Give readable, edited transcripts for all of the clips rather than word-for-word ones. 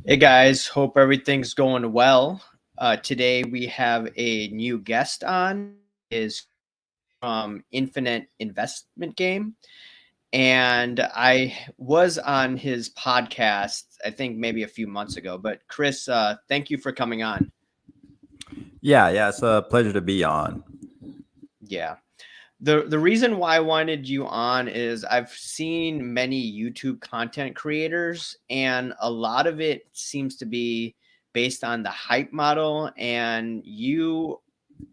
Hey guys, hope everything's going well. Today we have a new guest on is Infinite Investment Game, and I was on his podcast. I think maybe a few months ago. But Chris, thank you for coming on. Yeah, it's a pleasure to be on. Yeah. The reason why I wanted you on is I've seen many YouTube content creators, and a lot of it seems to be based on the hype model, and you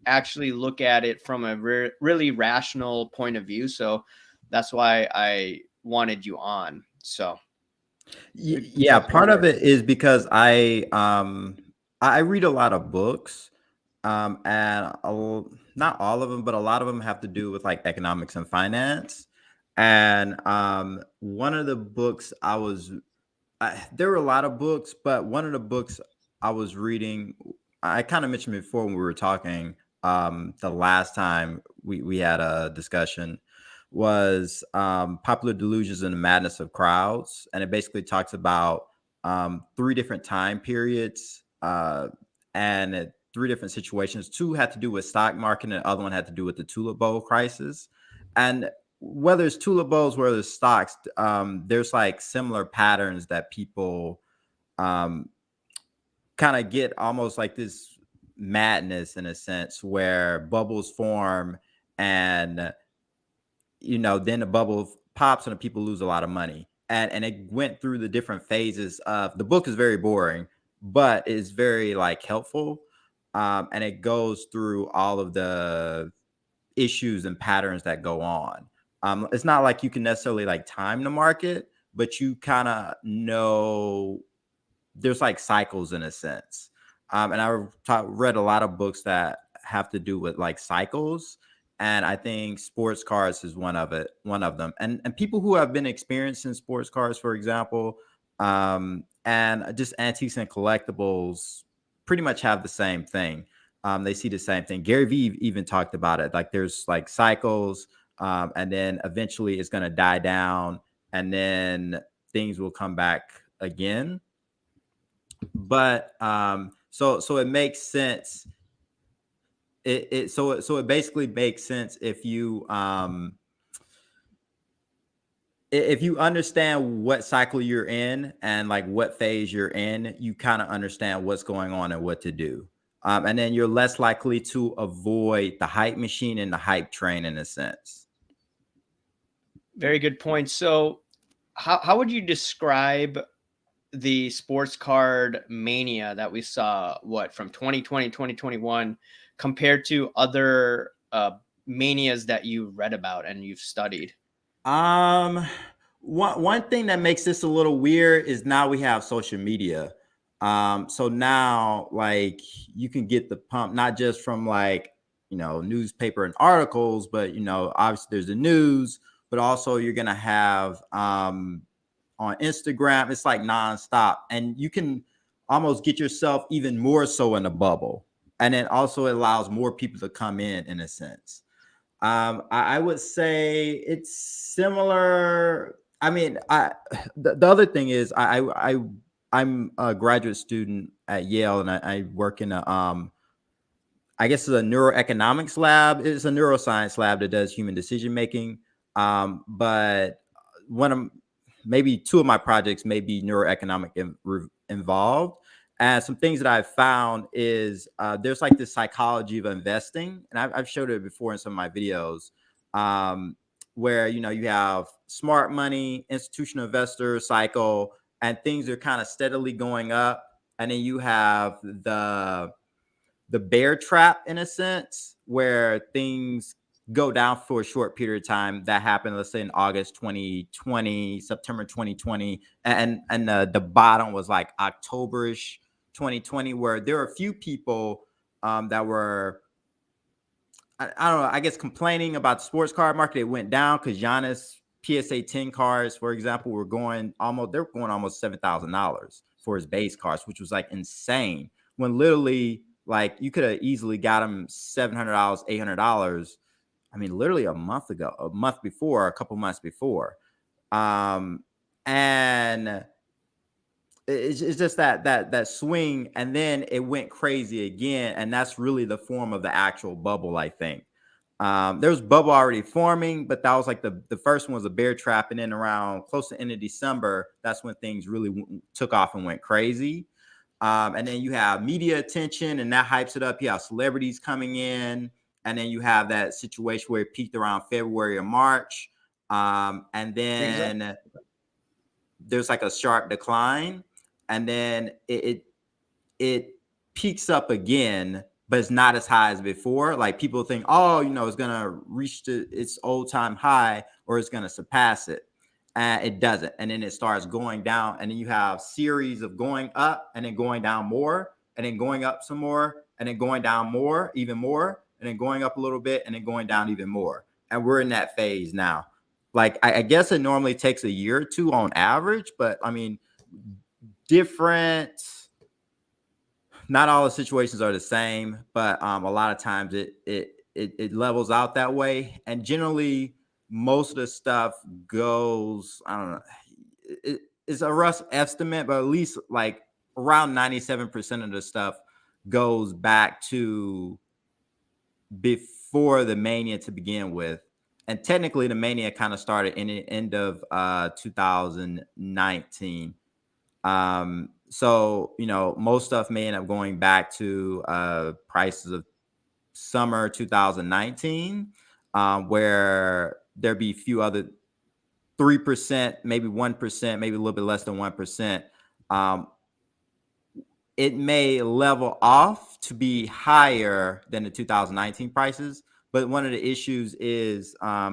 actually look at it from a really rational point of view. So that's why I wanted you on. So we'd Yeah, love to part of hear. it is because I read a lot of books, and not all of them, but a lot of them have to do with like economics and finance. And one of the books there were a lot of books, but one of the books I was reading, I kind of mentioned before when we were talking the last time we had a discussion, was Popular Delusions and the Madness of Crowds. And it basically talks about three different time periods and three different situations. Two had to do with stock market, and the other one had to do with the Tulip Bowl crisis. And whether it's tulip bowls, whether it's stocks, there's like similar patterns that people um, kind of get almost like this madness in a sense where bubbles form and then the bubble pops and the people lose a lot of money. And it went through the different phases of the book is very boring, but it's very like helpful. And it goes through all of the issues and patterns that go on. It's not like you can necessarily like time the market, but you kind of know there's like cycles in a sense. And read a lot of books that have to do with like cycles. And I think sports cars is one of them. And people who have been experienced in sports cars, for example, and just antiques and collectibles pretty much have the same thing. They see the same thing. Gary Vee even talked about it. Like there's like cycles, and then eventually it's going to die down, and then things will come back again. But so it makes sense. It basically makes sense if you understand what cycle you're in and like what phase you're in, you kind of understand what's going on and what to do. And then you're less likely to avoid the hype machine and the hype train in a sense. Very good point. So how would you describe the sports card mania that we saw from 2020 2021 compared to other manias that you read about and you've studied? Um, one thing that makes this a little weird is now we have social media. So now like you can get the pump not just from like newspaper and articles, but obviously there's the news, but also you're gonna have on Instagram. It's like nonstop, and you can almost get yourself even more so in a bubble, and then also it allows more people to come in a sense. I would say it's similar. I mean, the other thing is I'm a graduate student at Yale, and I work in a I guess it's a neuroeconomics lab. It's a neuroscience lab that does human decision making. But one of maybe two of my projects may be involved. And some things that I've found is there's like this psychology of investing, and I've showed it before in some of my videos, um, where you have smart money, institutional investor cycle, and things are kind of steadily going up, and then you have the bear trap in a sense where things go down for a short period of time. That happened, let's say in August 2020, September 2020, and the bottom was like Octoberish 2020, where there were a few people that were I don't know, I guess complaining about the sports card market. It went down because Giannis PSA 10 cards, for example, they're going almost $7,000 for his base cards, which was like insane. When literally, like, you could have easily got him $700, $800. I mean, literally a month ago, a month before, a couple months before. Um, and it's just that swing, and then it went crazy again, and that's really the form of the actual bubble, I think. There's bubble already forming, but that was like the first one was a bear trap, and then around close to end of December, that's when things really took off and went crazy. And then you have media attention, and that hypes it up. You have celebrities coming in, and then you have that situation where it peaked around February or March, and Exactly. then there's like a sharp decline, and then it peaks up again, but it's not as high as before. Like people think, oh, it's gonna reach its old time high, or it's gonna surpass it. And it doesn't. And then it starts going down. And then you have series of going up and then going down more, and then going up some more, and then going down more, even more, and then going up a little bit, and then going down even more. And we're in that phase now. Like I guess it normally takes a year or two on average, but I mean, different, not all the situations are the same, but a lot of times it levels out that way. And generally, most of the stuff goes, I don't know, it's a rough estimate, but at least like around 97% of the stuff goes back to before the mania to begin with. And technically, the mania kind of started in the end of 2019. So most stuff may end up going back to prices of summer 2019, where there be a few other 3%, maybe 1%, maybe a little bit less than 1%. It may level off to be higher than the 2019 prices, but one of the issues is a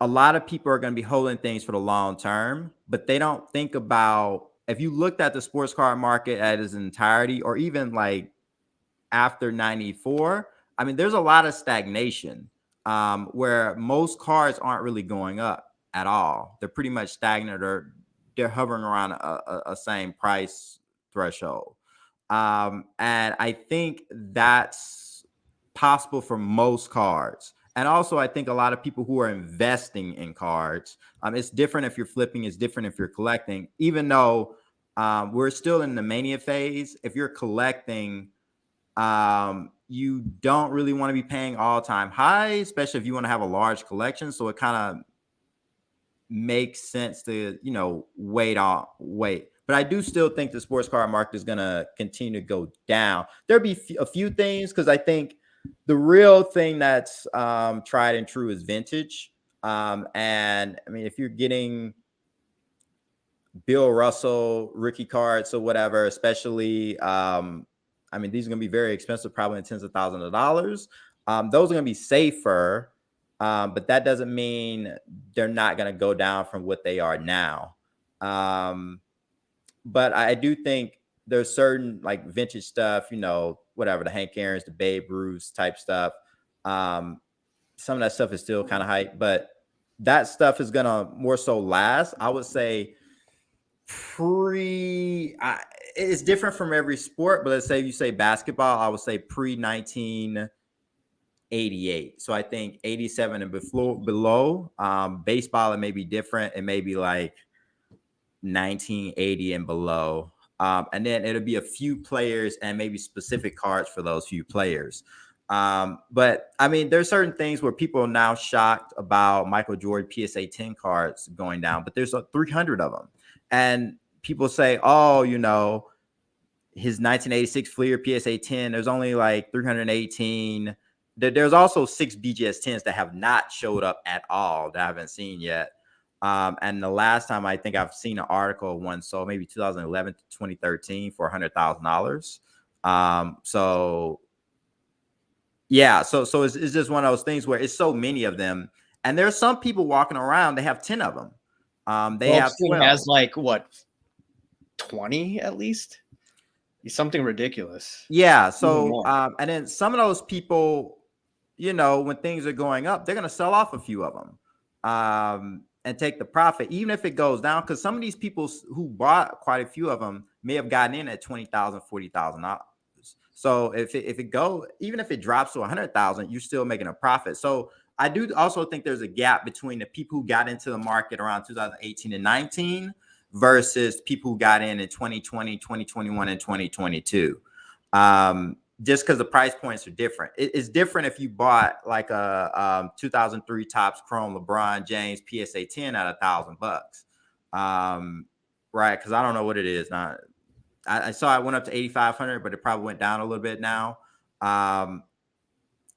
lot of people are going to be holding things for the long term, but they don't think about, if you looked at the sports car market at its entirety, or even like after 94, I mean, there's a lot of stagnation, where most cars aren't really going up at all. They're pretty much stagnant, or they're hovering around a same price threshold. And I think that's possible for most cards. And also, I think a lot of people who are investing in cards, it's different if you're flipping, it's different if you're collecting. Even though we're still in the mania phase, if you're collecting, you don't really want to be paying all-time high, especially if you want to have a large collection. So it kind of makes sense to wait. But I do still think the sports car market is going to continue to go down. There'll be a few things, because I think the real thing that's tried and true is vintage. And I mean, if you're getting Bill Russell rookie cards or whatever, especially, I mean, these are going to be very expensive, probably in tens of thousands of dollars. Those are going to be safer, but that doesn't mean they're not going to go down from what they are now. But I do think there's certain like vintage stuff, whatever, the Hank Aaron's, the Babe Ruths type stuff. Some of that stuff is still kind of hype, but that stuff is going to more so last. I would say it's different from every sport, but let's say you say basketball, I would say pre 1988. So I think 87 and below. Baseball, it may be different. It may be like 1980 and below. And then it'll be a few players and maybe specific cards for those few players. But I mean, there's certain things where people are now shocked about Michael Jordan PSA 10 cards going down, but there's 300 of them. And people say, oh, his 1986 Fleer PSA 10, there's only like 318. There's also 6 BGS 10s that have not showed up at all that I haven't seen yet. And the last time I think I've seen an article of one sold, maybe 2011 to 2013 for $100,000. So yeah, so it's just one of those things where it's so many of them, and there's some people walking around, they have 10 of them. They have 12. Has like what, 20 at least? Something ridiculous. Yeah. So and then some of those people, when things are going up, they're going to sell off a few of them and take the profit, even if it goes down, because some of these people who bought quite a few of them may have gotten in at $20,000, $40,000. So if it go, even if it drops to 100,000, you're still making a profit. So I do also think there's a gap between the people who got into the market around 2018 and 19 versus people who got in 2020, 2021, and 2022. Just because the price points are different. It's different if you bought like a 2003 Topps Chrome LeBron James PSA 10 at $1,000, right? Because I don't know what it is now. I saw it went up to 8,500, but it probably went down a little bit now.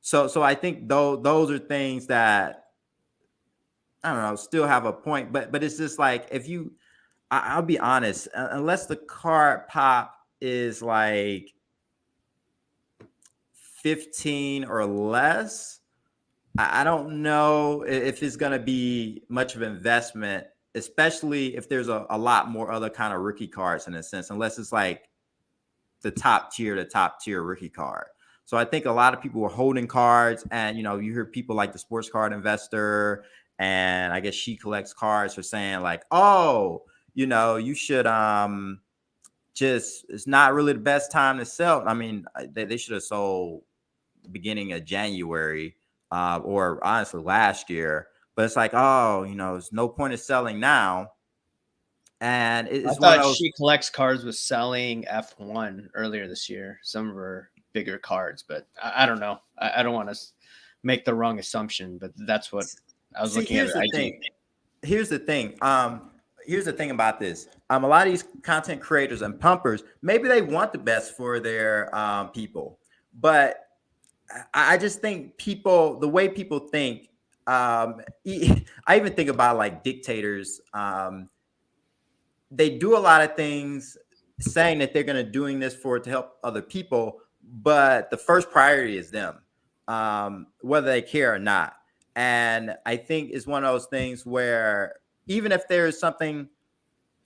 So I think those are things that I don't know, still have a point, but it's just like if you, I'll be honest, unless the card pop is like 15 or less, I don't know if it's going to be much of an investment, especially if there's a lot more other kind of rookie cards in a sense, unless it's like the top tier rookie card. So I think a lot of people were holding cards, and you hear people like the Sports Card Investor, and I guess She Collects Cards for saying like, oh, you should just, it's not really the best time to sell. I mean, they should have sold beginning of January, or honestly last year. But it's like, oh, there's no point of selling now. And it's I one thought of those. She Collects Cards was selling F1 earlier this year. Some of her bigger cards, but I don't know. I don't want to make the wrong assumption, but that's what I was looking at. Here's the thing. Here's the thing about this. A lot of these content creators and pumpers, maybe they want the best for their people, but I just think the way people think, I even think about like dictators. They do a lot of things saying that they're going to doing this to help other people, but the first priority is them, whether they care or not. And I think it's one of those things where even if there's something,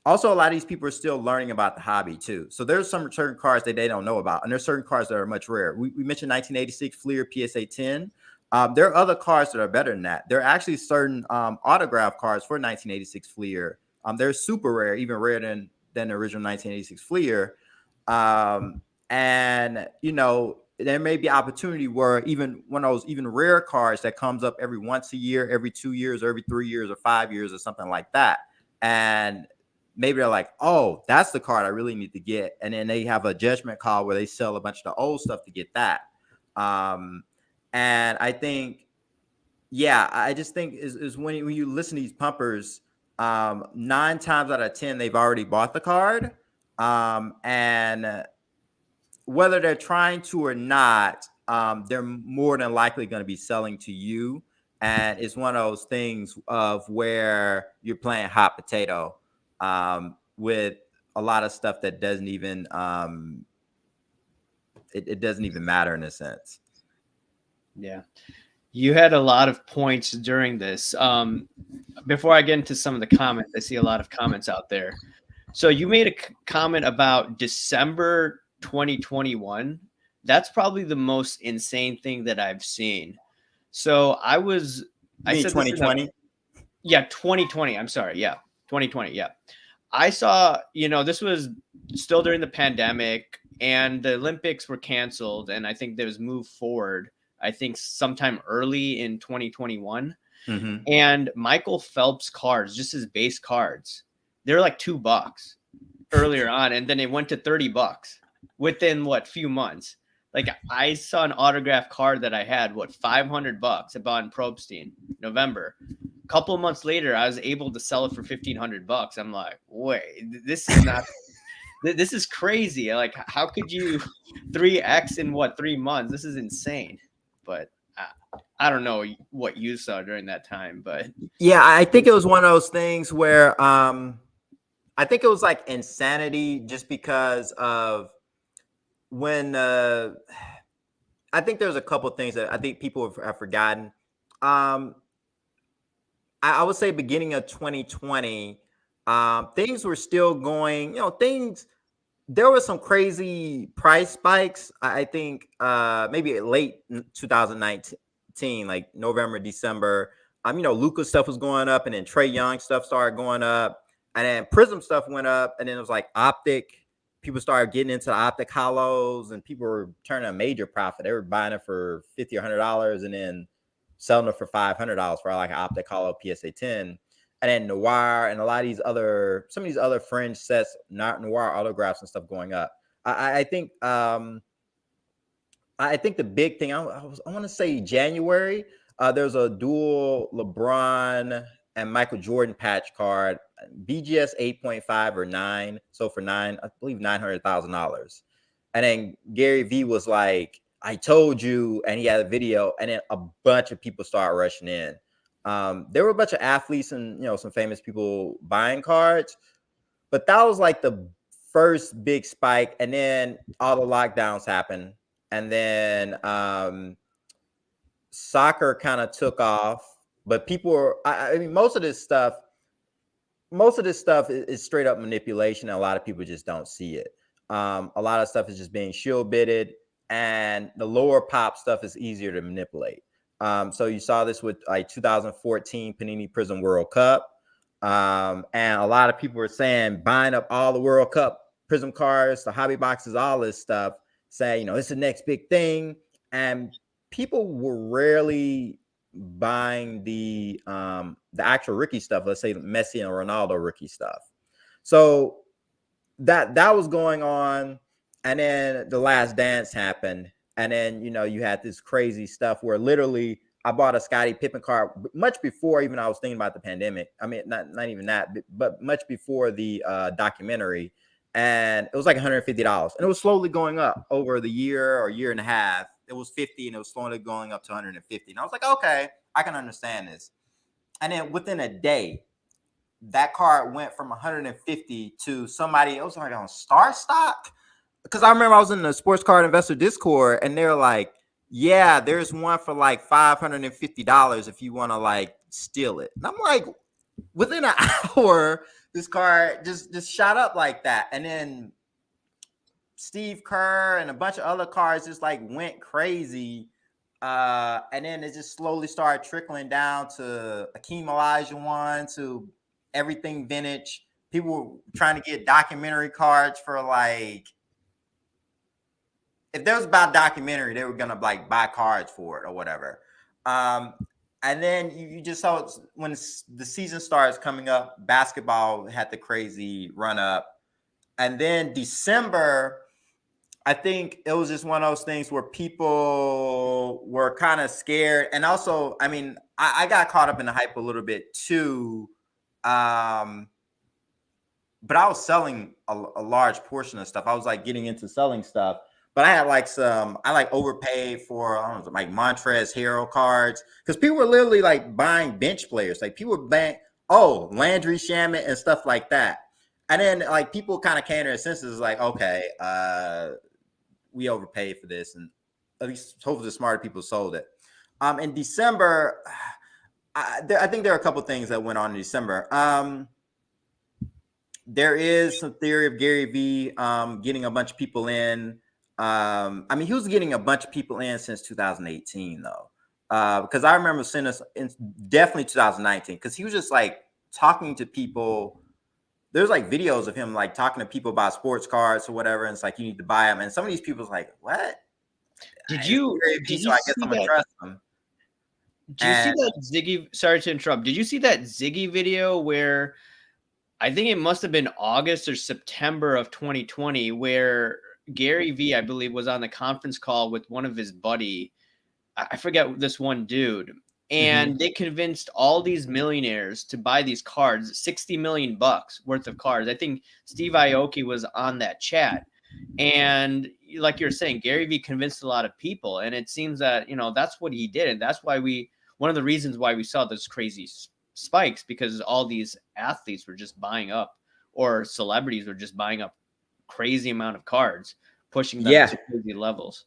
also a lot of these people are still learning about the hobby too. So there's some certain cards that they don't know about, and there's certain cards that are much rare. We mentioned 1986 Fleer PSA 10. There are other cards that are better than that. There are actually certain autograph cards for 1986 Fleer. They're super rare, even rarer than the original 1986 Fleer. And there may be opportunity where even one of those even rare cards that comes up every once a year, every 2 years, or every 3 years, or 5 years, or something like that. And maybe they're like, oh, that's the card I really need to get. And then they have a judgment call where they sell a bunch of the old stuff to get that. And I think, I just think is when you listen to these pumpers, 9 times out of 10, they've already bought the card. And whether they're trying to or not, they're more than likely going to be selling to you. And it's one of those things of where you're playing hot potato with a lot of stuff that doesn't even it doesn't even matter in a sense. Yeah. You had a lot of points during this. Before I get into some of the comments, I see a lot of comments out there. So you made a comment about December 2021. That's probably the most insane thing that I've seen. So I said 2020. Yeah, 2020. I'm sorry. Yeah, 2020. Yeah. I saw, this was still during the pandemic and the Olympics were canceled. And I think there was moved forward, I think sometime early in 2021. Mm-hmm. And Michael Phelps cards, just his base cards, they're like $2 earlier on. And then it went to $30 within few months. Like I saw an autographed card that I had, $500 I bought in Probstein, November. A couple of months later, I was able to sell it for $1,500. I'm like, wait, this is not, this is crazy. Like, how could you 3X in 3 months? This is insane. But I don't know what you saw during that time, but yeah, I think it was one of those things where I think it was like insanity just because of when I think there's a couple of things that I think people have forgotten. I would say beginning of 2020, things were still going, there were some crazy price spikes. I think maybe late 2019, like November, December. Luka stuff was going up, and then Trae Young stuff started going up, and then Prism stuff went up, and then it was like Optic. People started getting into the Optic hollows, and people were turning a major profit. They were buying it for $50 or $100, and then selling it for $500 for like an Optic hollow PSA 10. and then Noir and a lot of these other, some of these other fringe sets, not Noir autographs and stuff going up. I think I think the big thing, I want to say January, there's a dual LeBron and Michael Jordan patch card, BGS 8.5 or 9. So for I believe $900,000. And then Gary V was like, I told you, and he had a video, and then a bunch of people started rushing in. There were a bunch of athletes and, you know, some famous people buying cards, but that was like the first big spike, and then all the lockdowns happened, and then soccer kind of took off. But people were, I mean, most of this stuff is straight up manipulation, and a lot of people just don't see it. A lot of stuff is just being shield bidded, and the lower pop stuff is easier to manipulate. So you saw this with like 2014 Panini Prism World Cup. And a lot of people were saying, buying up all the World Cup Prism cards, the hobby boxes, all this stuff, saying, you know, it's the next big thing. And people were rarely buying the actual rookie stuff. Let's say Messi and Ronaldo rookie stuff. So that was going on, and then the Last Dance happened, and then, you know, you had this crazy stuff where literally I bought a Scottie Pippen card much before even I was thinking about the pandemic. I mean, not even that, but much before the documentary, and it was like $150, and it was slowly going up over the year or year and a half. It was 50, and it was slowly going up to 150, and I was like, okay, I can understand this. And then within a day, that card went from 150 to somebody else like on Star Stock. Because I remember I was in the Sports Card Investor Discord, and they're like, yeah, there's one for like $550 if you want to like steal it. And I'm like, within an hour, this card just shot up like that. And then Steve Kerr and a bunch of other cards just like went crazy. And then it just slowly started trickling down to Akeem Olajuwon, to everything vintage. People were trying to get documentary cards for like, if there was about documentary, they were gonna like buy cards for it or whatever. And then you just saw it when the season starts coming up. Basketball had the crazy run up, and then December, I think it was just one of those things where people were kind of scared, and also, I mean, I got caught up in the hype a little bit too. But I was selling a large portion of stuff. I was like getting into selling stuff. But I had like I like overpaid for, I don't know, like Montrezl Harrell cards, because people were literally like buying bench players. Like people were buying, Landry Shamet and stuff like that. And then like people kind of came to their senses, like, okay, we overpaid for this, and at least hopefully the smarter people sold it. In December, I think there are a couple things that went on in December. There is some theory of Gary V getting a bunch of people in. I mean, he was getting a bunch of people in since 2018, though, because I remember seeing this in definitely 2019, because he was just like talking to people. There's like videos of him like talking to people about sports cards or whatever, and it's like, you need to buy them. And some of these people's like, what? Did you I guess I'm gonna trust them. Did you see that Ziggy? Sorry to interrupt. Did you see that Ziggy video where I think it must have been August or September of 2020, where Gary V, I believe, was on the conference call with one of his buddy. I forget this one dude. And they convinced all these millionaires to buy these cards, 60 million bucks worth of cards. I think Steve Aoki was on that chat. And like you're saying, Gary V convinced a lot of people. And it seems that, you know, that's what he did. And that's why one of the reasons why we saw those crazy spikes, because all these athletes were just buying up, or celebrities were just buying up crazy amount of cards, pushing them to crazy levels.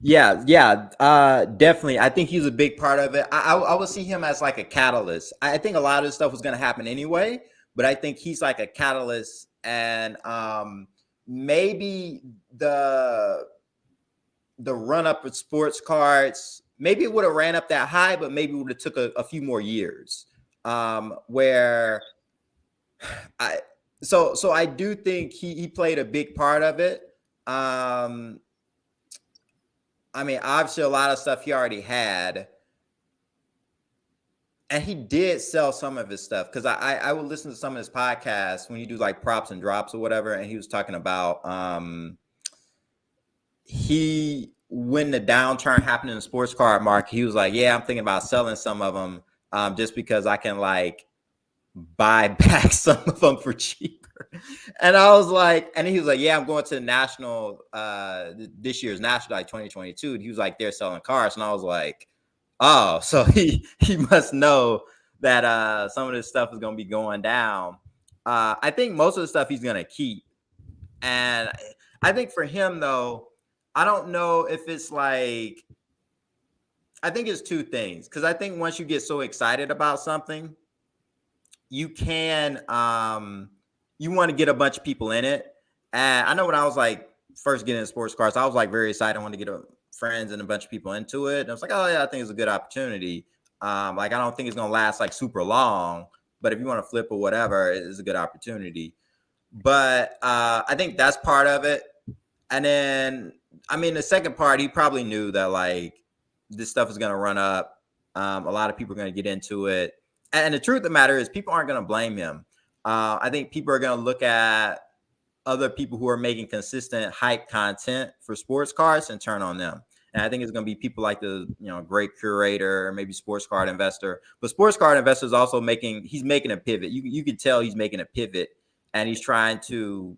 Yeah, definitely. I think he's a big part of it. I would see him as like a catalyst. I think a lot of this stuff was going to happen anyway, but I think he's like a catalyst, and maybe the run up with sports cards, maybe it would have ran up that high, but maybe it would have took a few more years. Where so I do think he played a big part of it. I mean, obviously, a lot of stuff he already had. And he did sell some of his stuff because I would listen to some of his podcasts when he do like props and drops or whatever, and he was talking about he when the downturn happened in the sports card market, he was like, yeah, I'm thinking about selling some of them just because I can like buy back some of them for cheaper. And I was like, and he was like, yeah, I'm going to the national this year's national, like 2022. And he was like, they're selling cars. And I was like, oh, so he must know that some of this stuff is going to be going down. I think most of the stuff he's going to keep. And I think for him, though, I don't know if it's like, I think it's two things. Because I think once you get so excited about something, you can you want to get a bunch of people in it. And I know when I was like first getting into sports cars, I was like very excited. I wanted to get friends and a bunch of people into it. And I was like, oh yeah, I think it's a good opportunity. Like I don't think it's gonna last like super long, but if you want to flip or whatever, it's a good opportunity. But I think that's part of it. And then I mean the second part, he probably knew that like this stuff is gonna run up. A lot of people are gonna get into it. And the truth of the matter is people aren't going to blame him. I think people are going to look at other people who are making consistent hype content for sports cars and turn on them. And I think it's going to be people like the, great curator or maybe sports card investor. But sports card investor is also he's making a pivot. You can tell he's making a pivot and he's trying to,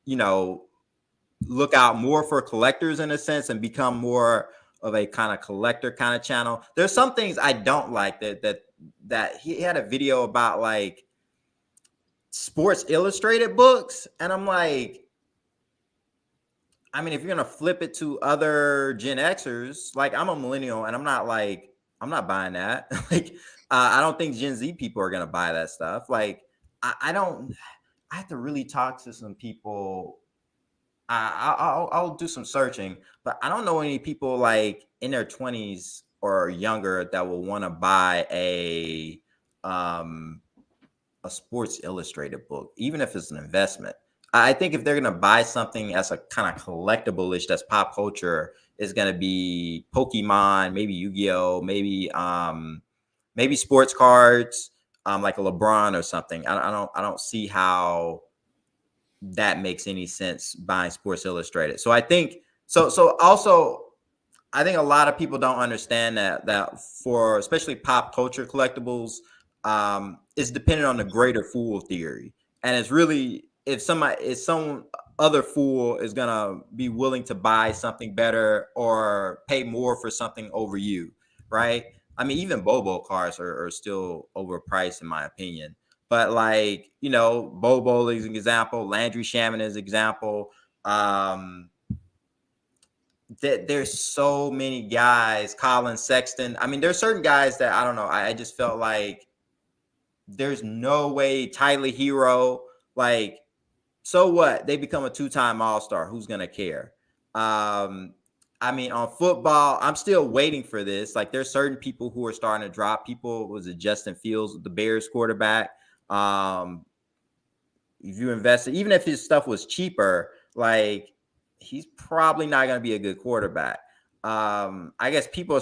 look out more for collectors in a sense and become more of a kind of collector kind of channel. There's some things I don't like that he had a video about like Sports Illustrated books. And I'm like, I mean, if you're going to flip it to other Gen Xers, like I'm a millennial and I'm not buying that. Like, I don't think Gen Z people are going to buy that stuff. Like, I have to really talk to some people. I'll do some searching, but I don't know any people like in their 20s or younger that will want to buy a Sports Illustrated book, even if it's an investment. I think if they're going to buy something as a kind of collectible-ish that's pop culture, is going to be Pokemon, maybe Yu-Gi-Oh, maybe sports cards, like a LeBron or something. I don't see how that makes any sense buying Sports Illustrated. So I think also I think a lot of people don't understand that for especially pop culture collectibles, it's dependent on the greater fool theory. And it's really if some other fool is gonna be willing to buy something better or pay more for something over you, right? I mean, even Bobo cars are still overpriced in my opinion. But like, Bobo is an example, Landry Shaman is an example. There's so many guys, Colin Sexton. I mean, there's certain guys that I don't know. I just felt like there's no way Tyler Hero, like, so what? They become a 2-time All-Star. Who's gonna care? I mean, on football, I'm still waiting for this. Like, there's certain people who are starting to drop. Was it Justin Fields, the Bears quarterback? If you invested, even if his stuff was cheaper, like he's probably not going to be a good quarterback. I guess people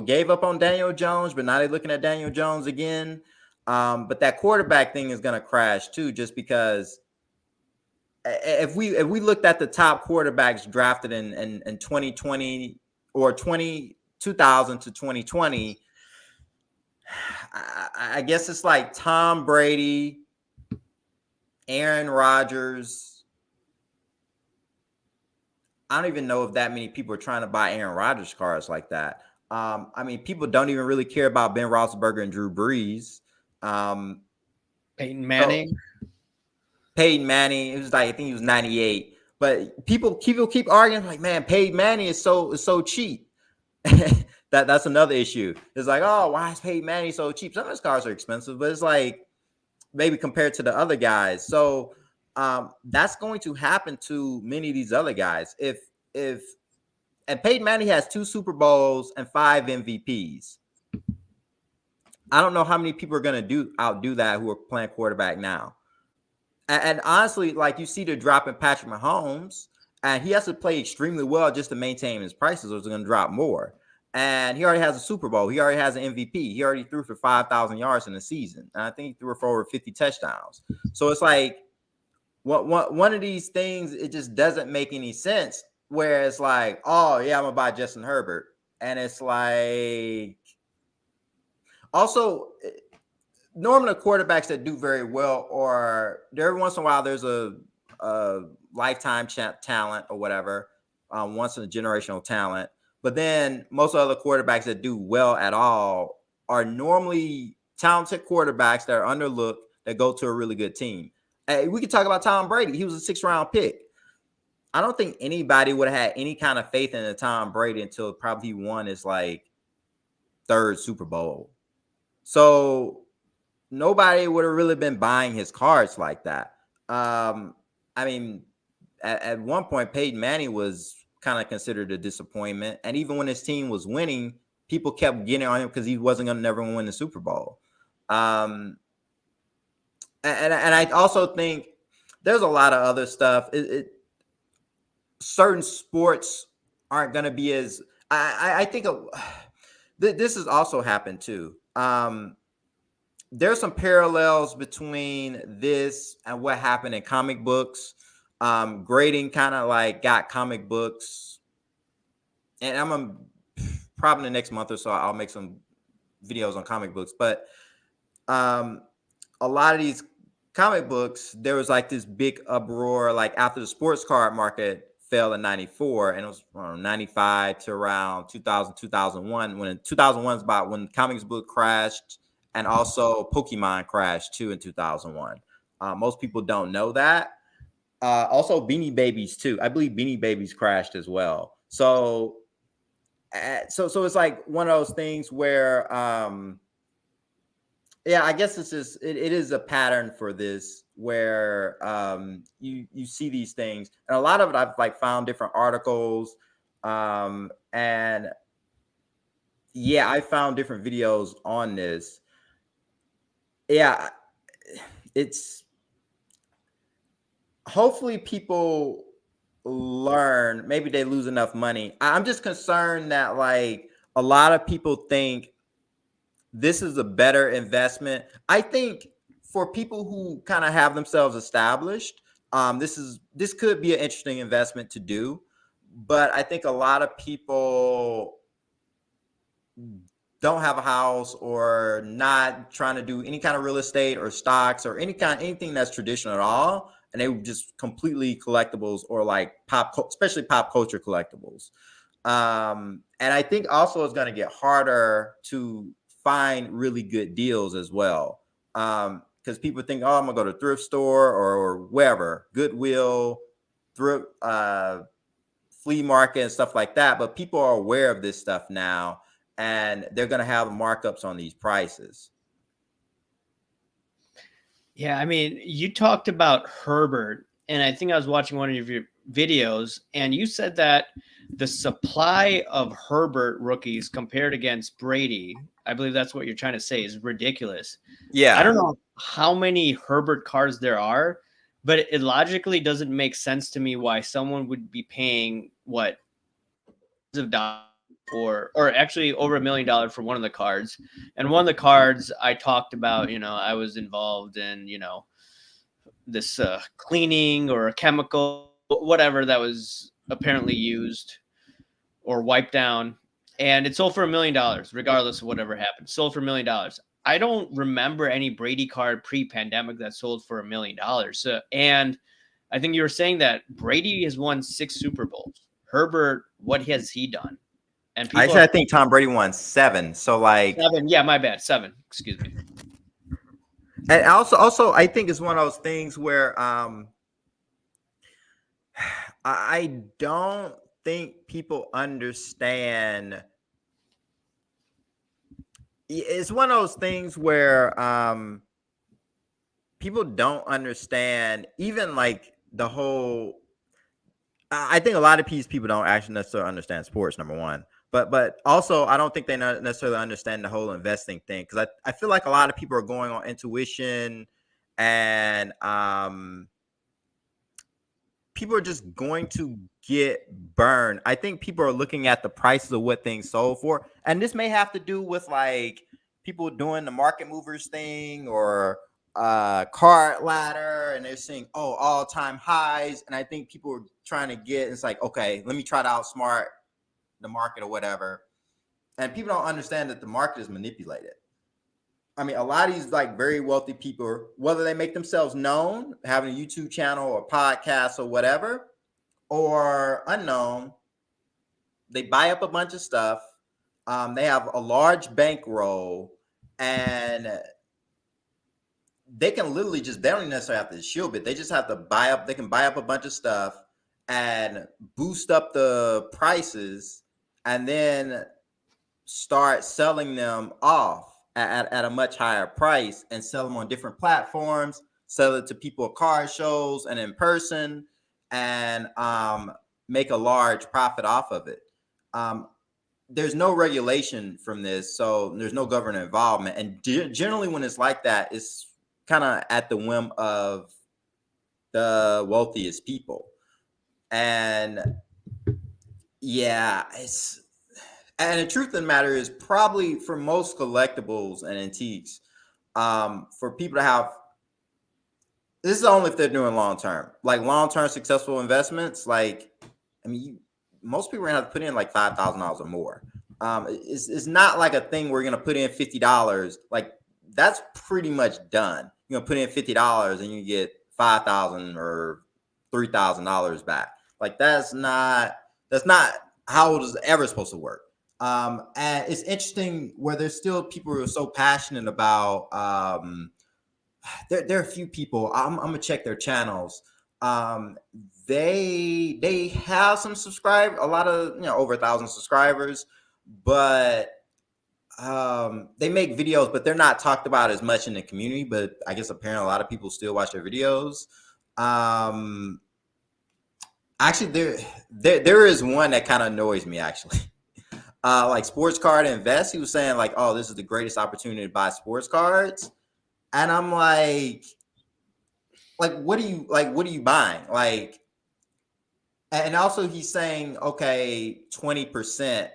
gave up on Daniel Jones, but now they're looking at Daniel Jones again. But that quarterback thing is going to crash too, just because if we looked at the top quarterbacks drafted in 2020 or 2000 to 2020, I guess it's like Tom Brady, Aaron Rodgers. I don't even know if that many people are trying to buy Aaron Rodgers cars like that. I mean, people don't even really care about Ben Roethlisberger and Drew Brees. Peyton Manning. Peyton Manning, it was like I think he was 98. But people keep arguing like, man, Peyton Manning is so cheap. That's another issue. It's like, oh, why is Peyton Manning so cheap? Some of his cars are expensive, but it's like maybe compared to the other guys. So that's going to happen to many of these other guys. And Peyton Manning has 2 Super Bowls and 5 MVPs. I don't know how many people are going to outdo that who are playing quarterback now. And honestly, like you see the drop in Patrick Mahomes, and he has to play extremely well just to maintain his prices, or it's going to drop more. and he already has a Super Bowl. He already has an MVP. He already threw for 5,000 yards in the season, and I think he threw for over 50 touchdowns. So it's like one of these things. It just doesn't make any sense. Where it's like, oh yeah, I'm gonna buy Justin Herbert, and it's like also normally quarterbacks that do very well, or every once in a while there's a lifetime talent or whatever, once in a generational talent. But then most other quarterbacks that do well at all are normally talented quarterbacks that are underlooked that go to a really good team. Hey, we could talk about Tom Brady. He was a 6th-round pick. I don't think anybody would have had any kind of faith in the Tom Brady until probably he won his like 3rd Super Bowl. So nobody would have really been buying his cards like that. I mean, at one point, Peyton Manning was kind of considered a disappointment, and even when his team was winning, people kept getting on him because he wasn't going to never win the Super Bowl. And I also think there's a lot of other stuff. Certain sports aren't going to be as I think this has also happened too. There's some parallels between this and what happened in comic books. Grading kind of like got comic books, and probably the next month or so I'll make some videos on comic books. But a lot of these comic books, there was like this big uproar, like after the sports card market fell in 94, and it was from 95 to around 2000, 2001. When 2001 is about when comics book crashed, and also Pokemon crashed too in 2001. Most people don't know that. Also Beanie Babies too. I believe Beanie Babies crashed as well. So it's like one of those things where yeah, I guess it's just it is a pattern for this where you see these things, and a lot of it I've like found different articles, and yeah, I found different videos on this. Yeah, it's hopefully people learn. Maybe they lose enough money. I'm just concerned that like a lot of people think this is a better investment. I think for people who kind of have themselves established, this could be an interesting investment to do. But I think a lot of people don't have a house or not trying to do any kind of real estate or stocks or anything that's traditional at all, and they just completely collectibles or like especially pop culture collectibles. And I think also it's going to get harder to find really good deals as well, because people think, oh, I'm gonna go to thrift store or wherever, Goodwill, thrift, flea market and stuff like that. But people are aware of this stuff now, and they're going to have markups on these prices. Yeah, I mean, you talked about Herbert, and I think I was watching one of your videos, and you said that the supply of Herbert rookies compared against Brady, I believe that's what you're trying to say, is ridiculous. Yeah. I don't know how many Herbert cards there are, but it logically doesn't make sense to me why someone would be paying what of dollars or actually over $1 million for one of the cards. And one of the cards I talked about, I was involved in, this cleaning or a chemical, whatever that was apparently used or wiped down. And it sold for $1 million, regardless of whatever happened. Sold for $1 million. I don't remember any Brady card pre-pandemic that sold for $1 million. And I think you were saying that Brady has won 6 Super Bowls. Herbert, what has he done? And I think Tom Brady won 7. So like 7. Yeah, my bad. 7. Excuse me. And also, I think it's one of those things where I don't think people understand. It's one of those things where people don't understand even like the whole. I think a lot of people don't actually necessarily understand sports, number one. But also, I don't think they necessarily understand the whole investing thing, because I feel like a lot of people are going on intuition and people are just going to get burned. I think people are looking at the prices of what things sold for, and this may have to do with like people doing the market movers thing or card ladder, and they're seeing all-time highs, and I think people are trying to get, it's like, okay, let me try to outsmart the market or whatever, and people don't understand that the market is manipulated. I mean, a lot of these like very wealthy people, whether they make themselves known, having a YouTube channel or podcast or whatever, or unknown, they buy up a bunch of stuff. They have a large bankroll, and they can literally just, they don't necessarily have to shield it. They just have to buy up, they can buy up a bunch of stuff and boost up the prices and then start selling them off at a much higher price and sell them on different platforms, sell it to people at car shows and in person, and make a large profit off of it. There's no regulation from this, so there's no government involvement. And generally when it's like that, it's kind of at the whim of the wealthiest people. And yeah, and the truth of the matter is, probably for most collectibles and antiques, for people to have, this is only if they're doing long-term successful investments. Like, I mean, most people are gonna have to put in like $5,000 or more. It's not like a thing where you're gonna put in $50. Like, that's pretty much done. You're gonna put in $50 and you get $5,000 or $3,000 back. Like, that's not how it is ever supposed to work. And it's interesting where there's still people who are so passionate about. There are a few people. I'm gonna check their channels. They have some subscribers, a lot of, over 1,000 subscribers, but they make videos, but they're not talked about as much in the community. But I guess apparently a lot of people still watch their videos. Actually, there is one that kind of annoys me, actually. Like Sports Card Invest, he was saying like, oh, this is the greatest opportunity to buy sports cards. And I'm like, what are you buying? Like, and also he's saying, okay, 20%,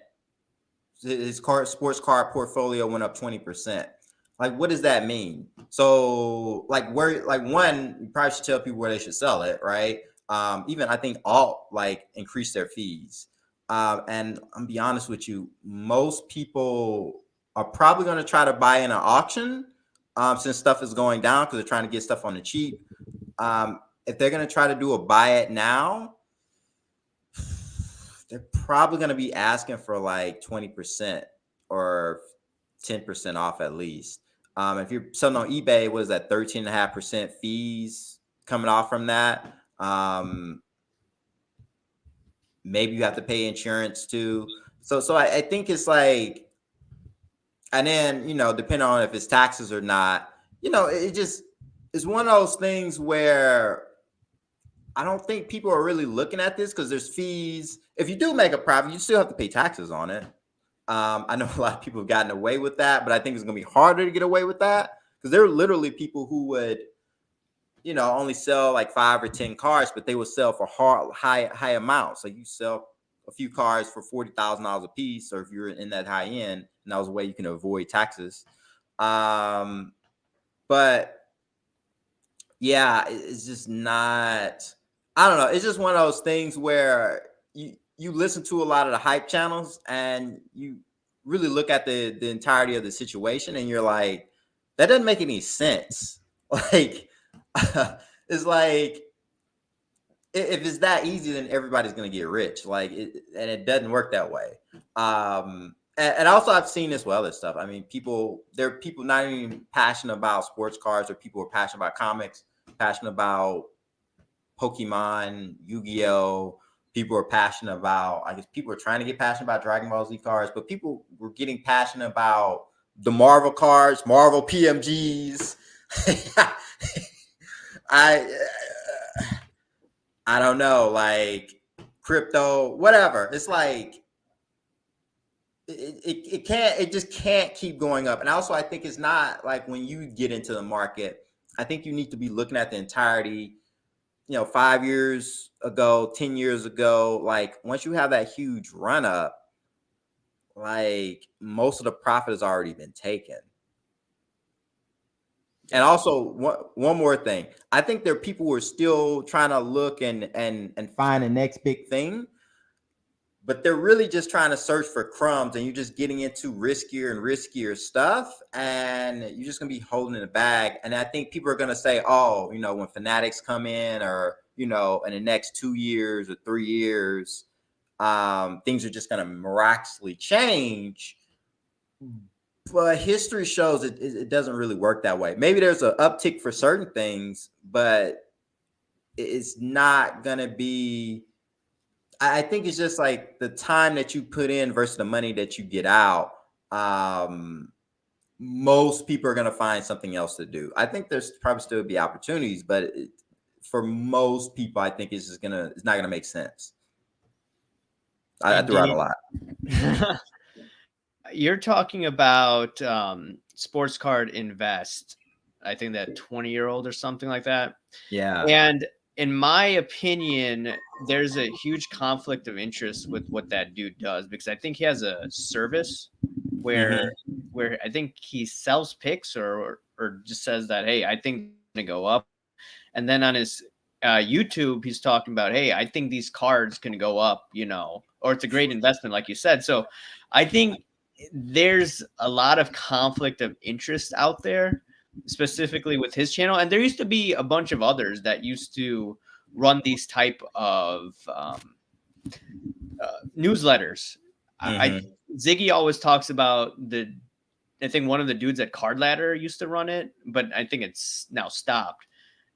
his sports card portfolio went up 20%. Like, what does that mean? So one, you probably should tell people where they should sell it, right? Even I think all increase their fees. And I'm be honest with you, most people are probably going to try to buy in an auction, since stuff is going down, because they're trying to get stuff on the cheap. If they're going to try to do a buy it now, they're probably going to be asking for like 20% or 10% off at least. If you're selling on eBay, what is that, 13.5% fees coming off from that? Maybe you have to pay insurance too. So I think it's like, and then, depending on if it's taxes or not, it's one of those things where I don't think people are really looking at this, because there's fees. If you do make a profit, you still have to pay taxes on it. I know a lot of people have gotten away with that, but I think it's going to be harder to get away with that, because there are literally people who would, only sell like 5 or 10 cars, but they would sell for high amounts. Like, you sell a few cars for $40,000 a piece, or if you're in that high end, and that was a way you can avoid taxes. But yeah, it's just not, I don't know. It's just one of those things where you listen to a lot of the hype channels and you really look at the entirety of the situation, and you're like, that doesn't make any sense. Like, it's like, if it's that easy, then everybody's going to get rich. Like, and it doesn't work that way. And also I've seen this with other stuff. I mean, there are people not even passionate about sports cards, or people who are passionate about comics, passionate about Pokemon, Yu-Gi-Oh. People are passionate about, I guess people are trying to get passionate about Dragon Ball Z cards, but people were getting passionate about the Marvel cards, Marvel PMGs. I don't know, like crypto, whatever. It's like, it just can't keep going up. And also, I think it's not like, when you get into the market, I think you need to be looking at the entirety 5 years ago, 10 years ago, like once you have that huge run up, like most of the profit has already been taken. And Yeah. also one more thing. I think there are people who are still trying to look and find the next big thing, but they're really just trying to search for crumbs, and you're just getting into riskier and riskier stuff, and you're just gonna be holding in the bag. And I think people are gonna say, oh, when fanatics come in, or in the next 2 years or 3 years, things are just gonna miraculously change. But history shows it doesn't really work that way. Maybe there's an uptick for certain things, but it's not gonna be. I think it's just like the time that you put in versus the money that you get out. Um, Most people are going to find something else to do. I think there's probably still be opportunities, but for most people, I think it's not gonna make sense. I threw out a Indeed. lot. You're talking about Sports Card Invest. I think that 20-year-old or something like that. Yeah. And in my opinion, there's a huge conflict of interest with what that dude does, because I think he has a service where Mm-hmm. where I think he sells picks, or just says that, hey, I think it's gonna go up. And then on his YouTube, he's talking about, hey, I think these cards can go up, or it's a great investment, like you said. So I think there's a lot of conflict of interest out there, specifically with his channel. And there used to be a bunch of others that used to run these type of newsletters. I Mm-hmm. Ziggy always talks about I think one of the dudes at Card Ladder used to run it, but I think it's now stopped,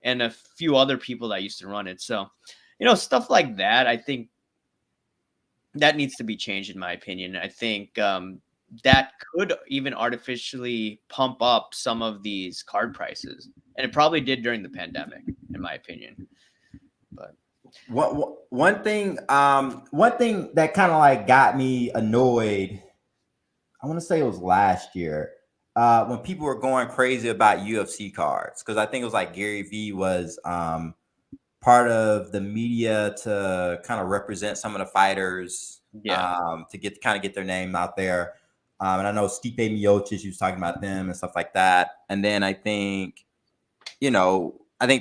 and a few other people that used to run it. So, stuff like that, I think that needs to be changed, in my opinion. I think that could even artificially pump up some of these card prices, and it probably did during the pandemic, in my opinion. But One thing that kind of like got me annoyed, I want to say it was last year, when people were going crazy about UFC cards, because I think it was like Gary Vee was part of the media to kind of represent some of the fighters, yeah, to get their name out there. And I know Stipe Miocic, he was talking about them and stuff like that. And then I think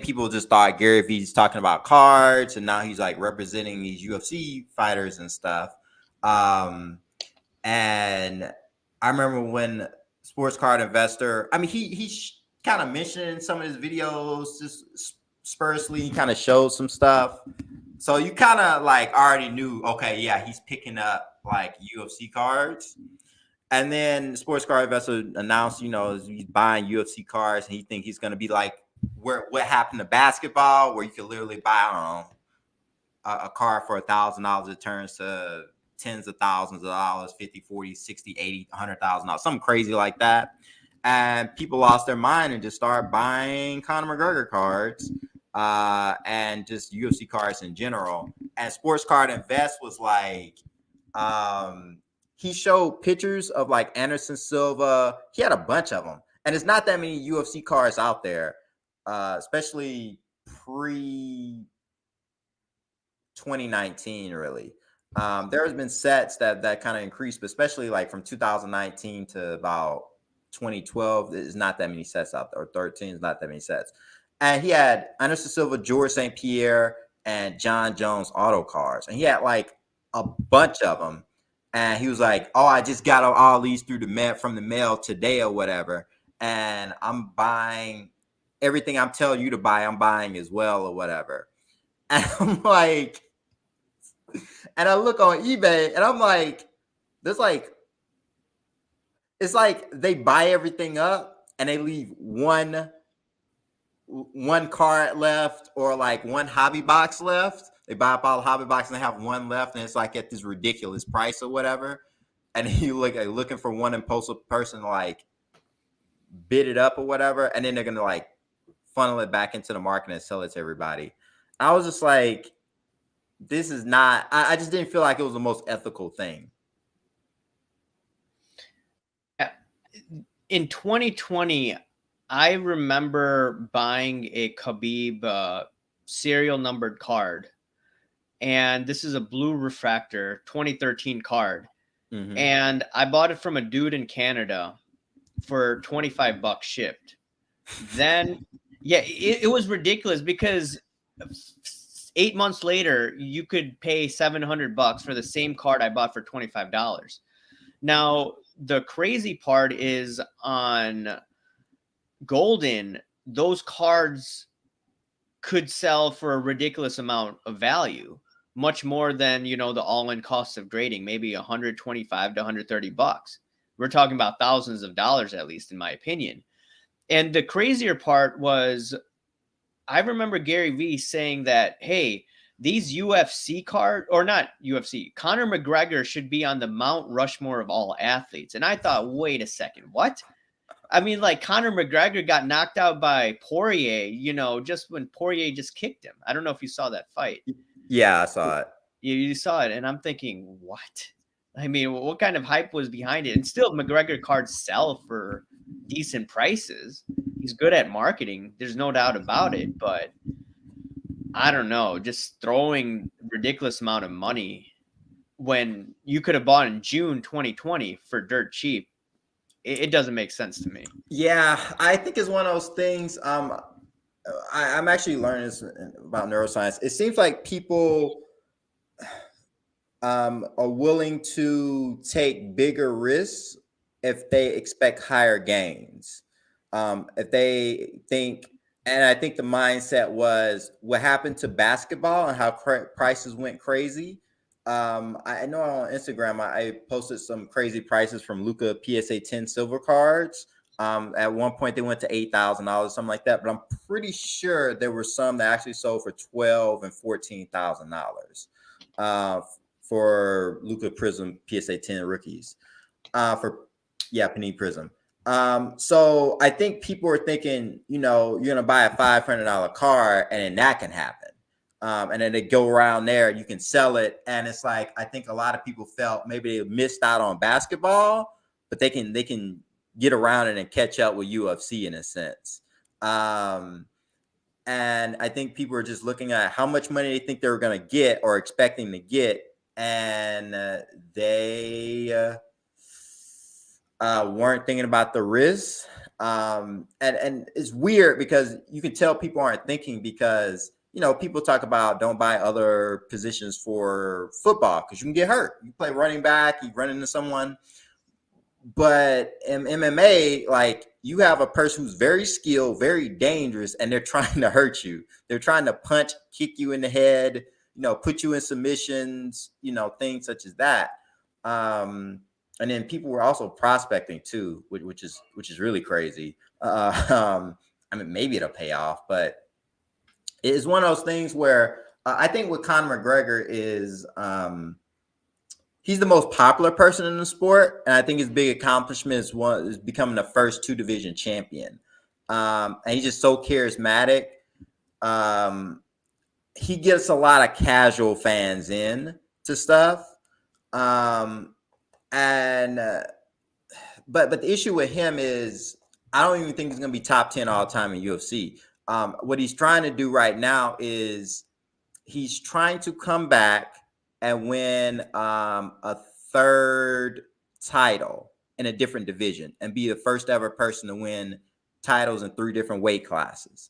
people just thought Gary Vee's talking about cards, and now he's like representing these UFC fighters and stuff. And I remember when Sports Card Investor, I mean, he kind of mentioned in some of his videos, just sparsely, he kind of showed some stuff. So you kind of like already knew, okay, yeah, he's picking up like UFC cards. And then Sports Card Investor announced, he's buying UFC cards, and he think he's going to be like what happened to basketball, where you can literally buy, I don't know, a card for $1,000. It turns to tens of thousands of dollars, 50, 40, 60, 80, $100,000, something crazy like that. And people lost their mind and just started buying Conor McGregor cards, and just UFC cards in general. And Sports Card Invest was like, he showed pictures of like Anderson Silva. He had a bunch of them, and it's not that many UFC cards out there, especially pre 2019. Really, there has been sets that kind of increased, but especially like from 2019 to about 2012, there's not that many sets out there, or 13 is not that many sets. And he had Anderson Silva, George St. Pierre, and John Jones auto cards, and he had like a bunch of them. And he was like, "Oh, I just got all these through the mail from the mail today or whatever, and I'm buying everything I'm telling you to buy. I'm buying as well or whatever." And I'm like, and I look on eBay, and I'm like, there's like, it's like they buy everything up and they leave one card left, or like one hobby box left. They buy up all the hobby boxes and they have one left, and it's like at this ridiculous price or whatever. And you look like looking for one impulsive person to like bid it up or whatever, and then they're gonna like funnel it back into the market and sell it to everybody. I was just like, this is not. I just didn't feel like it was the most ethical thing. in 2020, I remember buying a Khabib serial numbered card, and this is a blue refractor 2013 card, and I bought it from a dude in Canada for $25 shipped. Then, yeah, it was ridiculous because 8 months later, you could pay $700 for the same card I bought for $25. Now, the crazy part is on Golden, those cards could sell for a ridiculous amount of value, much more than, the all-in cost of grading, maybe 125 to $130. We're talking about thousands of dollars, at least in my opinion. And the crazier part was, I remember Gary Vee saying that, hey, these UFC or not UFC, Conor McGregor should be on the Mount Rushmore of all athletes. And I thought, wait a second, what? I mean, like, Conor McGregor got knocked out by Poirier, just when Poirier just kicked him. I don't know if you saw that fight. Yeah, I saw it. You saw it. And I'm thinking, what? I mean, what kind of hype was behind it? And still, McGregor cards sell for decent prices. He's good at marketing. There's no doubt about it. But I don't know, just throwing ridiculous amount of money when you could have bought in June 2020 for dirt cheap. It doesn't make sense to me. Yeah, I think it's one of those things. I'm actually learning this about neuroscience. It seems like people are willing to take bigger risks if they expect higher gains. If they think, and I think the mindset was what happened to basketball and how prices went crazy. I know on Instagram I posted some crazy prices from Luka PSA 10 silver cards. At one point they went to $8,000, something like that. But I'm pretty sure there were some that actually sold for $12,000 and $14,000 for Luka Prism PSA 10 rookies. Panini Prism. So I think people are thinking, you're gonna buy a $500 car and then that can happen. And then they go around there, you can sell it. And it's like, I think a lot of people felt maybe they missed out on basketball, but they can get around it and catch up with UFC in a sense. And I think people are just looking at how much money they think they were going to get or expecting to get. And they weren't thinking about the risks. And it's weird because you can tell people aren't thinking because, people talk about don't buy other positions for football because you can get hurt. You play running back, you run into someone. But in MMA, like, you have a person who's very skilled, very dangerous, and they're trying to hurt you. They're trying to punch, kick you in the head, put you in submissions, things such as that. And then people were also prospecting too, which is really crazy. I mean, maybe it'll pay off, but it's one of those things where I think with Conor McGregor is he's the most popular person in the sport, and I think his big accomplishment is becoming the first 2-division champion. And he's just so charismatic. He gets a lot of casual fans in to stuff. But the issue with him is I don't even think he's going to be top 10 all time in UFC. What he's trying to do right now is he's trying to come back and win a third title in a different division and be the first ever person to win titles in 3 different weight classes.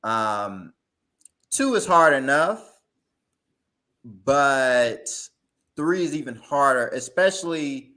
2 is hard enough, but 3 is even harder, especially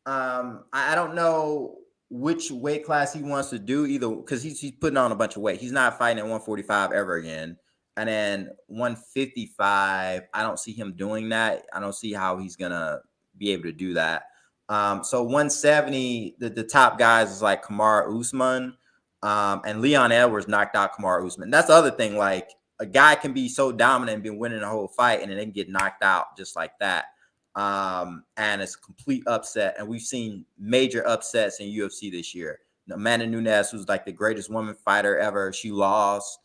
I don't know which weight class he wants to do either, because he's putting on a bunch of weight. He's not fighting at 145 ever again. And then 155, I don't see him doing that. I don't see how he's going to be able to do that. So 170, the top guys is like Kamaru Usman, and Leon Edwards knocked out Kamaru Usman. That's the other thing. Like, a guy can be so dominant and be winning the whole fight, and then they can get knocked out just like that. And it's a complete upset. And we've seen major upsets in UFC this year. Amanda Nunes, who's like the greatest woman fighter ever, she lost.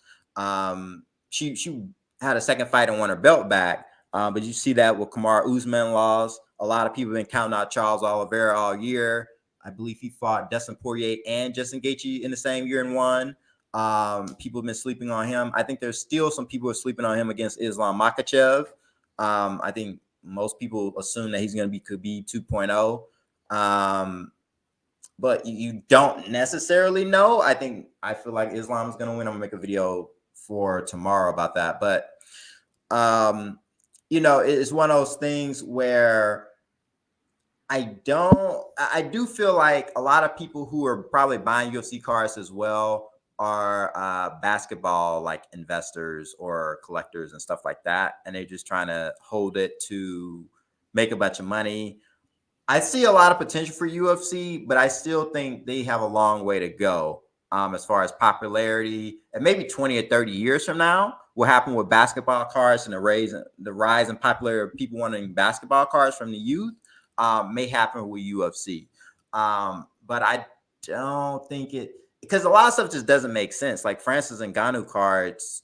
She had a second fight and won her belt back. But you see that with Kamaru Usman lost. A lot of people have been counting out Charles Oliveira all year. I believe he fought Dustin Poirier and Justin Gaethje in the same year and won. People have been sleeping on him. I think there's still some people who are sleeping on him against Islam Makhachev. I think most people assume that he's going to be Khabib 2.0. But you don't necessarily know. I feel like Islam is going to win. I'm going to make a video for tomorrow about that. But, it's one of those things where I do feel like a lot of people who are probably buying UFC cards as well are basketball like investors or collectors and stuff like that. And they're just trying to hold it to make a bunch of money. I see a lot of potential for UFC, but I still think they have a long way to go as far as popularity. And maybe 20 or 30 years from now, what happened with basketball cards and the rise in popularity of people wanting basketball cards from the youth may happen with UFC. But I don't think it, because a lot of stuff just doesn't make sense. Like Francis Ngannou cards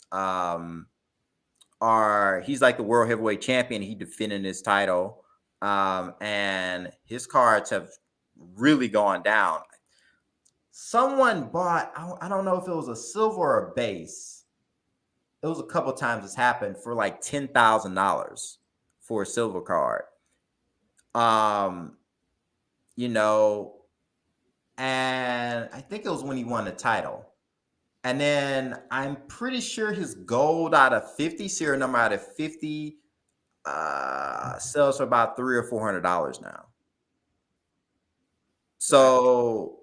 he's like the world heavyweight champion. He defended his title. And his cards have really gone down. Someone bought, I don't know if it was a silver or a base. It was a couple times it's happened for like $10,000 for a silver card. And I think it was when he won the title. And then I'm pretty sure his gold out of 50, serial number out of 50, sells for about $300 or $400 now. So,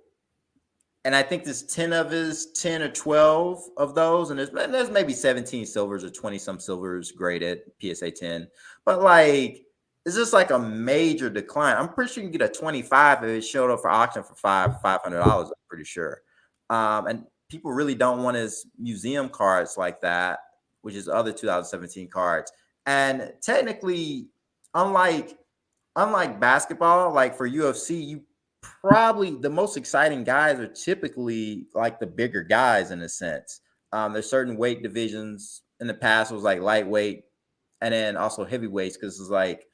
and I think there's 10 or 12 of those, and there's maybe 17 silvers or 20 some silvers graded PSA 10. But like, it's just like a major decline. I'm pretty sure you can get a 25 if it showed up for auction for $500. I'm pretty sure. And people really don't want his museum cards like that, which is other 2017 cards. And technically, unlike basketball, like for UFC, you probably the most exciting guys are typically like the bigger guys in a sense. There's certain weight divisions. In the past it was like lightweight and then also heavyweights, because it's like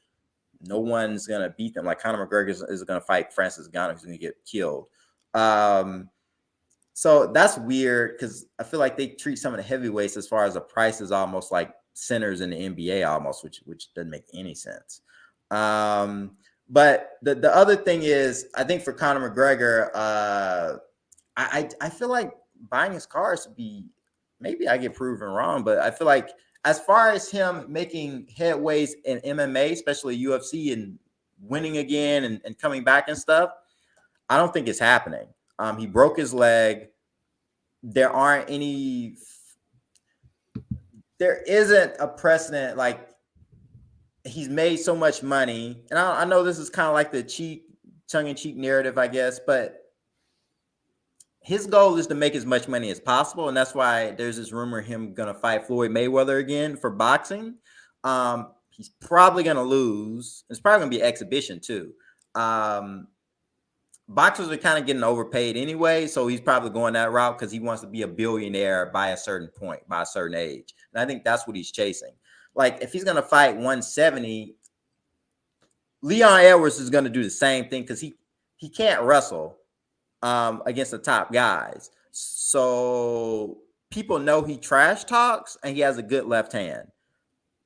no one's gonna beat them. Like Conor McGregor is gonna fight Francis Ngannou, who's gonna get killed. So that's weird because I feel like they treat some of the heavyweights as far as the price is almost like centers in the NBA almost, which doesn't make any sense. But the other thing is, I think for Conor McGregor, I feel like buying his cards would be, maybe I get proven wrong, but I feel like as far as him making headways in MMA, especially UFC, and winning again and coming back and stuff, I don't think it's happening. He broke his leg. There isn't a precedent. Like, he's made so much money, and I know this is kind of like the tongue-in-cheek narrative, I guess, but his goal is to make as much money as possible, and that's why there's this rumor of him gonna fight Floyd Mayweather again for boxing. He's probably gonna lose. It's probably gonna be an exhibition too. Boxers are kind of getting overpaid anyway, so he's probably going that route because he wants to be a billionaire by a certain point, by a certain age. And I think that's what he's chasing. Like, if he's going to fight 170, Leon Edwards is going to do the same thing because he can't wrestle against the top guys. So people know he trash talks and he has a good left hand.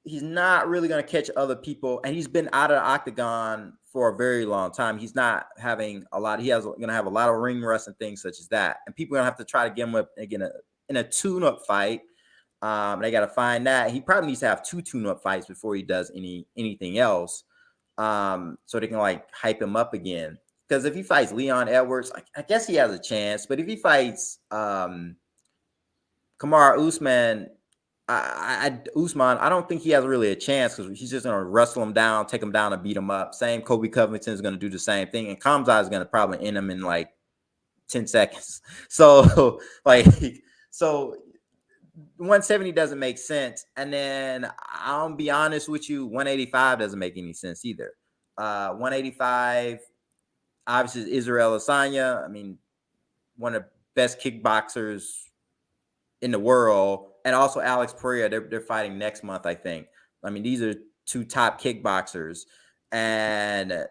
He's not really going to catch other people, and he's been out of the octagon for a very long time. He's not having a lot. Going to have a lot of ring rust and things such as that. And people are going to have to try to get him up again in a tune-up fight. They got to find that. He probably needs to have 2 tune-up fights before he does anything else, so they can like hype him up again. Because if he fights Leon Edwards, I guess he has a chance. But if he fights Kamaru Usman, Usman, I don't think he has really a chance because he's just going to wrestle him down, take him down, and beat him up. Same, Kobe Covington is going to do the same thing, and Khamzat is going to probably end him in like 10 seconds. So, 170 doesn't make sense. And then I'll be honest with you, 185 doesn't make any sense either. 185, obviously, is Israel Adesanya. I mean, one of the best kickboxers in the world. And also Alex Pereira, they're fighting next month, I think. I mean, these are 2 top kickboxers, and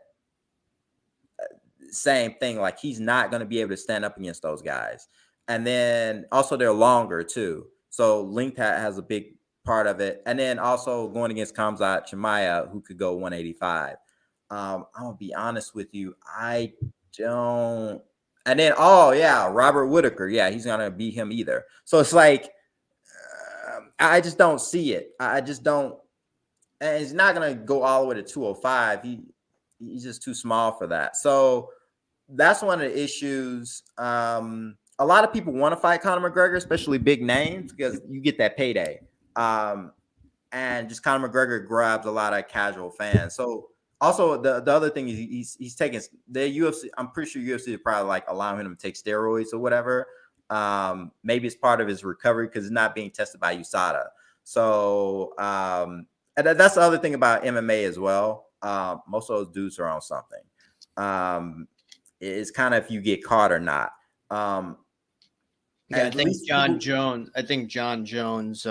same thing. Like, he's not going to be able to stand up against those guys. and then also they're longer too. So length has a big part of it. And then also going against Khamzat Chimaev, who could go 185. I'm gonna be honest with you, I don't. And then Robert Whitaker, he's gonna beat him either. So it's like I just don't see it. I just don't. And he's not gonna go all the way to 205. He's just too small for that. So that's one of the issues. A lot of people want to fight Conor McGregor, especially big names, because you get that payday. And just Conor McGregor grabs a lot of casual fans. So also the other thing is he's taking the UFC. I'm pretty sure UFC is probably like allowing him to take steroids or whatever. Maybe it's part of his recovery because it's not being tested by USADA. So and that's the other thing about MMA as well. Most of those dudes are on something. It's kind of if you get caught or not. I think John Jones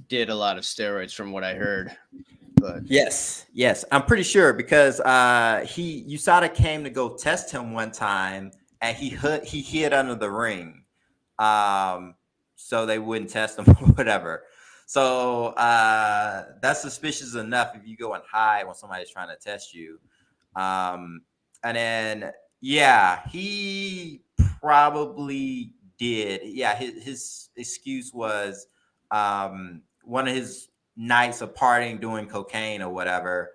did a lot of steroids from what I heard. But yes, I'm pretty sure because USADA came to go test him one time and he hid under the ring, so they wouldn't test him or whatever. So that's suspicious enough if you go and hide when somebody's trying to test you. And then he probably did. Yeah, his excuse was one of his nights of partying doing cocaine or whatever.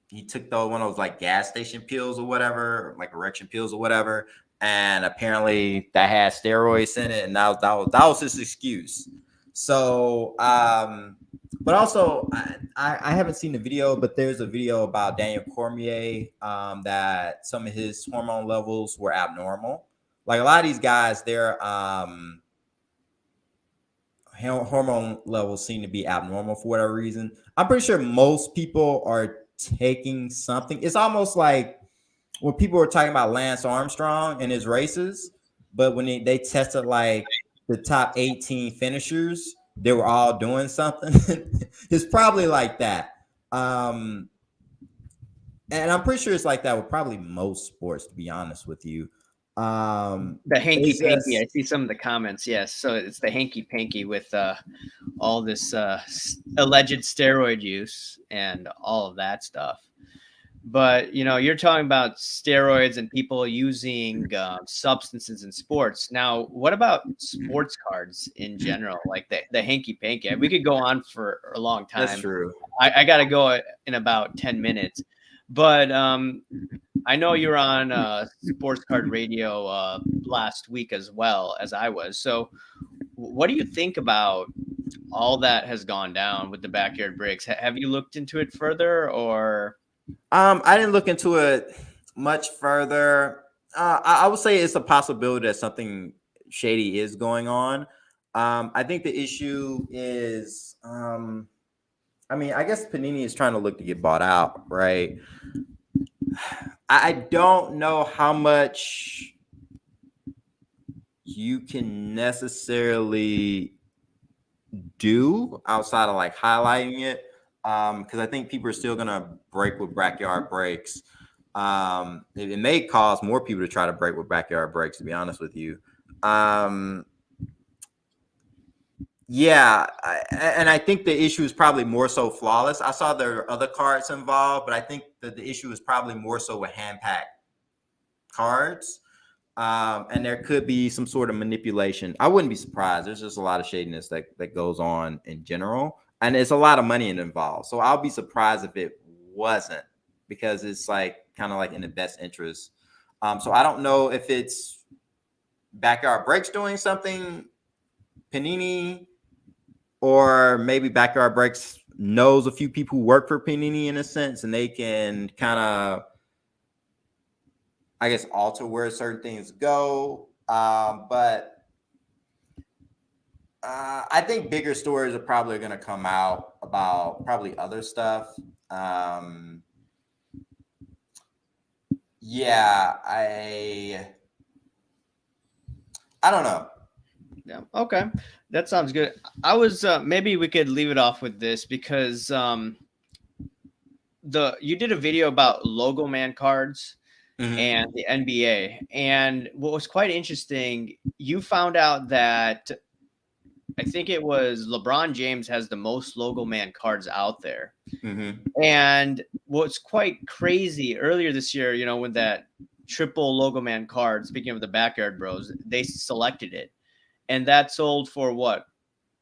He took one of those like gas station pills or whatever, like erection pills or whatever, and apparently that had steroids in it, and that was his excuse. So, but also I haven't seen the video, but there's a video about Daniel Cormier that some of his hormone levels were abnormal. Like a lot of these guys, their hormone levels seem to be abnormal for whatever reason. I'm pretty sure most people are taking something. It's almost like when people were talking about Lance Armstrong and his races, but when they tested like the top 18 finishers, they were all doing something. It's probably like that. And I'm pretty sure it's like that with probably most sports, to be honest with you. The hanky panky. I see some of the comments. Yes, so it's the hanky panky with all this alleged steroid use and all of that stuff. But you're talking about steroids and people using substances in sports. Now, what about sports cards in general, like the hanky panky? We could go on for a long time. That's true. I got to go in about 10 minutes. But I know you're on Sports Card Radio last week as well as I was. So what do you think about all that has gone down with the backyard breaks? Have you looked into it further or? I didn't look into it much further. I would say it's a possibility that something shady is going on. I think the issue is, I guess Panini is trying to look to get bought out, right? I don't know how much you can necessarily do outside of like highlighting it, because I think people are still gonna break with backyard breaks. It may cause more people to try to break with backyard breaks, to be honest with you. And I think the issue is probably more so flawless. I saw there are other cards involved, but I think that the issue is probably more so with hand-packed cards. And there could be some sort of manipulation. I wouldn't be surprised. There's just a lot of shadiness that goes on in general. And it's a lot of money involved. So I'll be surprised if it wasn't, because it's like kind of like in the best interest. So I don't know if it's Backyard Breaks doing something, Panini, or maybe Backyard Breaks knows a few people who work for Panini in a sense, and they can kind of, I guess, alter where certain things go. But I think bigger stories are probably going to come out about probably other stuff. I don't know. Yeah. Okay. That sounds good. I was maybe we could leave it off with this because you did a video about Logo Man cards. and the NBA. And what was quite interesting, you found out that I think it was LeBron James has the most Logo Man cards out there. And what's quite crazy, earlier this year, you know, when that triple Logo Man card, speaking of the Backyard Bros, they selected it. And that sold for what?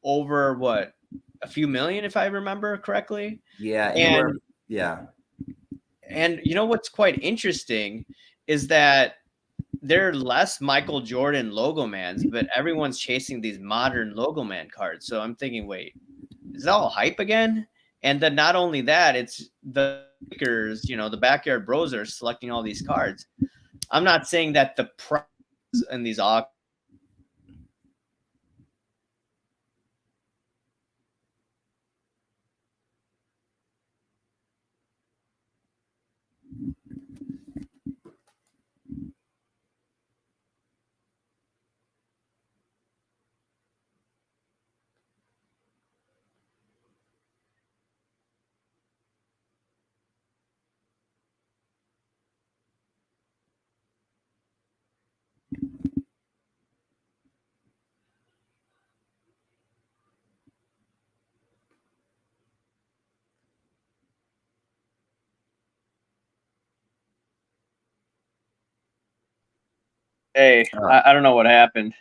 Over what? A few million, if I remember correctly. Yeah, anywhere. And Yeah. and you know what's quite interesting is that there are less Michael Jordan Logo Mans, but everyone's chasing these modern Logo Man cards. So I'm thinking, wait, is that all hype again? And then not only that, it's the Lakers, you know, the Backyard Bros are selecting all these cards. I'm not saying that the price in these auctions. Hey, I don't know what happened.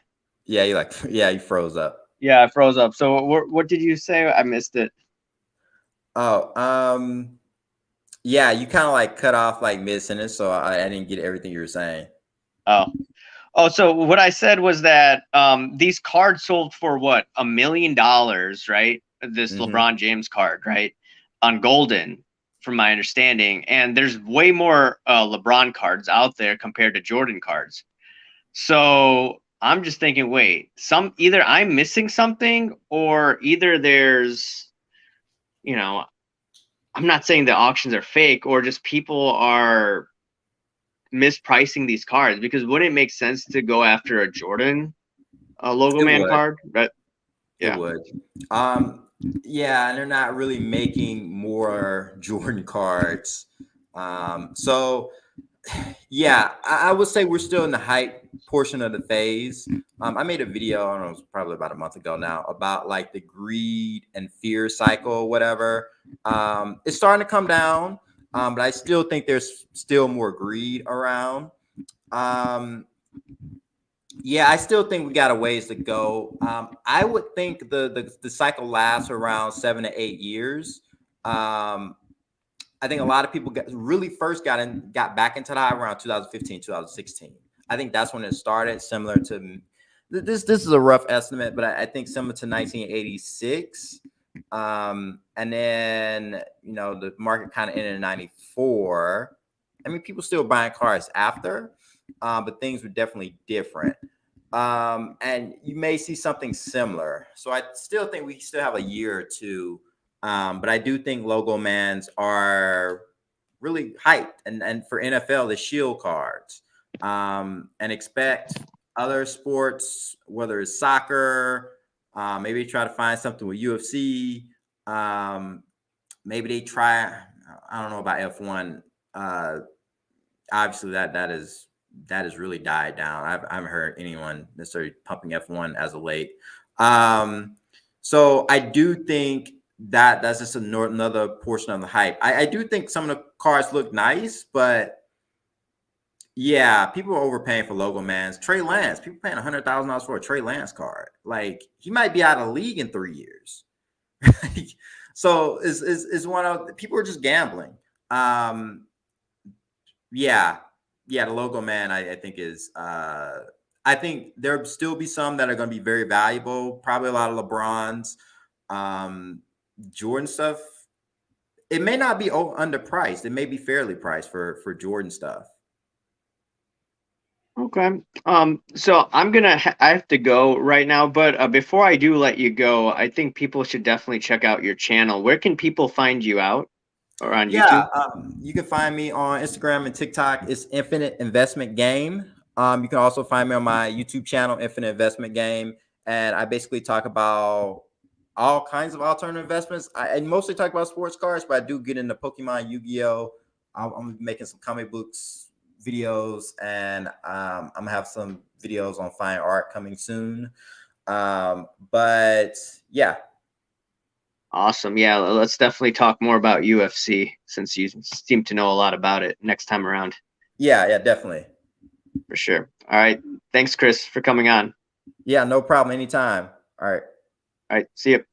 Yeah, you froze up. Yeah, I froze up. So what did you say? I missed it. Oh, yeah, you kind of like cut off like mid sentence, so I didn't get everything you were saying. Oh, so what I said was that these cards sold for what, $1 million, right? This LeBron James card, right? On Golden, from my understanding. And there's way more LeBron cards out there compared to Jordan cards. So I'm just thinking, wait, either I'm missing something, or either there's, you know, I'm not saying the auctions are fake, or just people are mispricing these cards, because wouldn't it make sense to go after a Jordan Logo It Man would. card? But It yeah. would. Yeah, and they're not really making more Jordan cards. So yeah, I would say we're still in the hype portion of the phase. I made a video, I don't know, it was probably about a month ago now, about like the greed and fear cycle or whatever. It's starting to come down, but I still think there's still more greed around. Yeah, I still think we got a ways to go. I would think the cycle lasts around 7 to 8 years. I think a lot of people really first got back into the high around 2015, 2016. I think that's when it started, similar to this. This is a rough estimate, but I think similar to 1986. And then, you know, the market kind of ended in 94. I mean, people still buying cars after, but things were definitely different. And you may see something similar. So I still think we still have a year or two. But I do think Logo Mans are really hyped, and for NFL, the shield cards. And expect other sports, whether it's soccer, maybe try to find something with UFC. Maybe they try. I don't know about F1. Obviously, that has really died down. I haven't heard anyone necessarily pumping F1 as of late. So I do think that's just another portion of the hype. I do think some of the cars look nice, but yeah, people are overpaying for Logo Mans. Trey Lance, people paying $100,000 for a Trey Lance card. Like, he might be out of the league in 3 years. So it's one of, people are just gambling. Yeah, the Logo Man, I think is. I think there'll still be some that are going to be very valuable. Probably a lot of LeBrons, Jordan stuff. It may not be underpriced. It may be fairly priced for Jordan stuff. Okay. So I have to go right now, but before I do let you go, I think people should definitely check out your channel. Where can people find you out, or on YouTube? Yeah, you can find me on Instagram and TikTok. It's Infinite Investment Game. You can also find me on my YouTube channel, Infinite Investment Game, and I basically talk about all kinds of alternative investments. I mostly talk about sports cards, but I do get into Pokemon, Yu-Gi-Oh. I'm making some comic books videos, and I'm gonna have some videos on fine art coming soon. But yeah, Awesome. Yeah, let's definitely talk more about UFC since you seem to know a lot about it next time around. yeah, definitely. For sure. All right. Thanks, Chris, for coming on. Yeah, no problem. Anytime. All right. All right. See you.